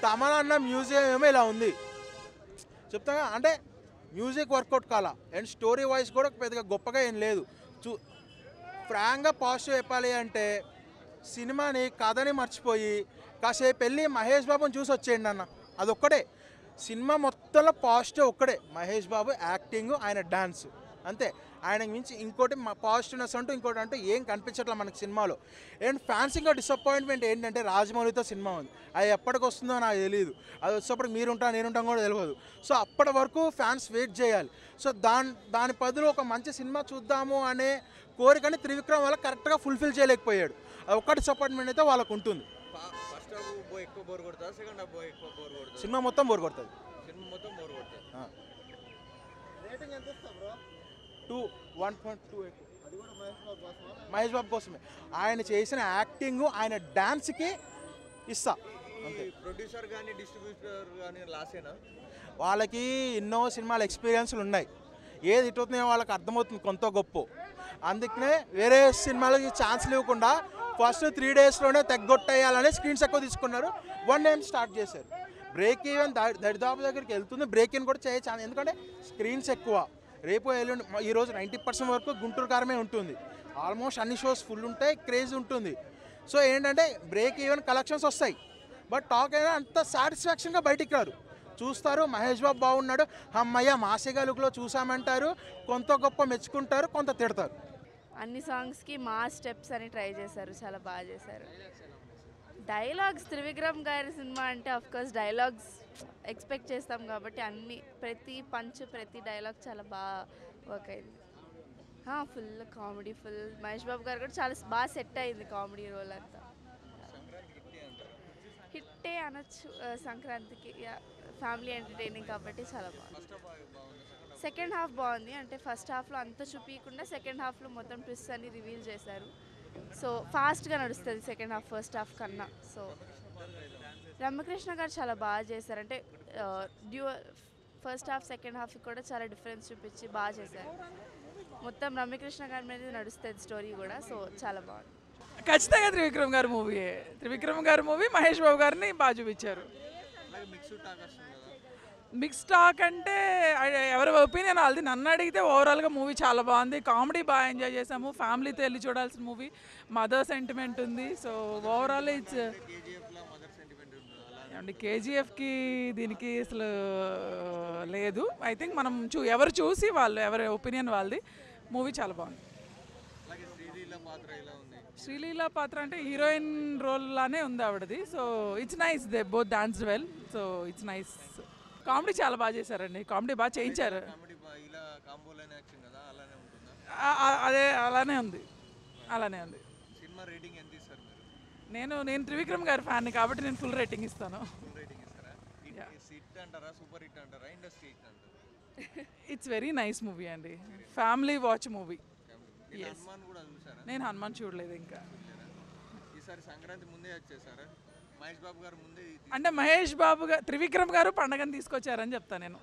తమన్ అన్న మ్యూజియం ఏమో ఇలా ఉంది చెప్తాగా, అంటే మ్యూజిక్ వర్కౌట్ కాలా అండ్ స్టోరీ వాయిస్ కూడా పెద్దగా గొప్పగా ఏం లేదు. ఫ్రాంక్గా పాజిటివ్ చెప్పాలి అంటే సినిమాని కథని మర్చిపోయి కాసేపు వెళ్ళి మహేష్ బాబుని చూసి వచ్చేయండి అన్న, అదొక్కడే సినిమా మొత్తంలో పాజిటివ్ ఒక్కడే, మహేష్ బాబు యాక్టింగ్, ఆయన డాన్స్, అంతే. ఆయనకు మించి ఇంకోటి పాజిటివ్నెస్ అంటూ ఇంకోటి అంటూ ఏం కనిపించట్లేదు మనకి సినిమాలో. అండ్ ఫ్యాన్స్ ఇంకా డిసప్పాయింట్మెంట్ ఏంటంటే రాజమౌళితో సినిమా ఉంది, అది ఎప్పటికి వస్తుందో నాకు తెలియదు, అది వచ్చేప్పటికి నేనుంటాం కూడా తెలియదు. సో అప్పటి వరకు ఫ్యాన్స్ వెయిట్ చేయాలి. సో దాని బదులు ఒక మంచి సినిమా చూద్దాము అనే కోరికని త్రివిక్రమ్ వల్ల కరెక్ట్గా ఫుల్ఫిల్ చేయలేకపోయాడు. అది ఒక్క డిసప్పాయింట్మెంట్ అయితే వాళ్ళకు ఉంటుంది. సినిమా మొత్తం బోర్ కొడుతుంది. 1.2 మహేష్ బాబు కోసమే, ఆయన చేసిన యాక్టింగ్, ఆయన డాన్స్కి ఇస్తా అంతే. ప్రొడ్యూసర్ కానీ డిస్ట్రిబ్యూటర్ కానీ లాసేనా? వాళ్ళకి ఎన్నో సినిమాల ఎక్స్పీరియన్స్లు ఉన్నాయి, ఏది ఇటు అవుతుందో వాళ్ళకి అర్థమవుతుంది కొంత గొప్ప. అందుకనే వేరే సినిమాలకి ఛాన్స్ ఇవ్వకుండా ఫస్ట్ 3 డేస్లోనే తెగ్గొట్టేయాలనే స్క్రీన్స్ ఎక్కువ తీసుకున్నారు. 1 day స్టార్ట్ చేశారు. బ్రేక్ ఈవెన్ దరిదాపు దగ్గరికి వెళ్తుంది, బ్రేక్ ఇన్ కూడా చేయొచ్చు ఎందుకంటే స్క్రీన్స్ ఎక్కువ. రేపు ఎల్లుండి ఈరోజు 90% వరకు గుంటూరు కారమే ఉంటుంది, ఆల్మోస్ట్ అన్ని షోస్ ఫుల్ ఉంటాయి, క్రేజ్ ఉంటుంది. సో ఏంటంటే బ్రేక్ ఈవెన్ కలెక్షన్స్ వస్తాయి, బట్ టాక్ అయినా అంత సాటిస్ఫాక్షన్గా బయటికి రారు. చూస్తారు మహేష్ బాబు బాగున్నాడు, అమ్మయ్య మాసిగా లుక్లో చూసామంటారు, కొంత గొప్ప మెచ్చుకుంటారు, కొంత తిడతారు. అన్ని సాంగ్స్కి మా స్టెప్స్ అని ట్రై చేశారు, చాలా బాగా చేశారు. డైలాగ్స్ త్రివిక్రమ్ గారి సినిమా అంటే ఆఫ్కోర్స్ డైలాగ్స్ ఎక్స్పెక్ట్ చేస్తాం కాబట్టి అన్ని ప్రతి పంచ్ ప్రతి డైలాగ్ చాలా బాగా వర్క్ అయింది. Full comedy, full Mahesh Babu గారు కూడా చాలా బాగా సెట్ అయింది కామెడీ రోల్ అంతా. హిట్టే అనొచ్చు సంక్రాంతికి, ఫ్యామిలీ ఎంటర్టైనింగ్ కాబట్టి చాలా బాగుంది. సెకండ్ హాఫ్ బాగుంది, అంటే ఫస్ట్ హాఫ్లో అంత చూపించకుండా సెకండ్ హాఫ్లో మొత్తం ట్విస్ట్ అని రివీల్ చేశారు. సో ఫాస్ట్గా నడుస్తుంది సెకండ్ హాఫ్ ఫస్ట్ హాఫ్ కన్నా. సో రమ్యకృష్ణ గారు చాలా బాగా చేశారు, అంటే ఫస్ట్ హాఫ్ సెకండ్ హాఫ్ కూడా చాలా డిఫరెన్స్ చూపించి బాగా చేశారు. మొత్తం రమ్యకృష్ణ గారి మీద నడుస్తుంది స్టోరీ కూడా, సో చాలా బాగుంది. ఖచ్చితంగా త్రివిక్రమ్ గారి మూవీ మహేష్ బాబు గారిని బాగా చూపించారు. మిక్స్ టాక్ అంటే ఎవరి ఒపీనియన్ వాళ్ళది. నన్ను అడిగితే ఓవరాల్గా మూవీ చాలా బాగుంది, కామెడీ బాగా ఎంజాయ్ చేసాము, ఫ్యామిలీతో వెళ్ళి చూడాల్సిన మూవీ, మదర్ సెంటిమెంట్ ఉంది. సో ఓవరాల్ ఇట్స్ అండి, కేజీఎఫ్కి దీనికి అసలు లేదు. ఐ థింక్ మనం ఎవరు చూసి ఎవరి ఒపీనియన్ వాళ్ళది. మూవీ చాలా బాగుంది. శ్రీలీల పాత్ర అంటే హీరోయిన్ రోల్ లానే ఉంది ఆవిడది. So it's nice, they both danced well, so it's nice. Comedy చాలా బాగా చేశారండి, కామెడీ బాగా చేయించారు. అదే అలానే ఉంది. నేను త్రివిక్రమ్ గారి ఫ్యాన్ కాబట్టి నేను ఫుల్ రేటింగ్ ఇస్తాను. ఇట్స్ వెరీ నైస్ మూవీ అండి, ఫ్యామిలీ వాచ్ మూవీ. నేను హనుమాన్ చూడలేదు ఇంకా. అంటే మహేష్ బాబు గారు త్రివిక్రమ్ గారు పండగని తీసుకొచ్చారని చెప్తాను నేను.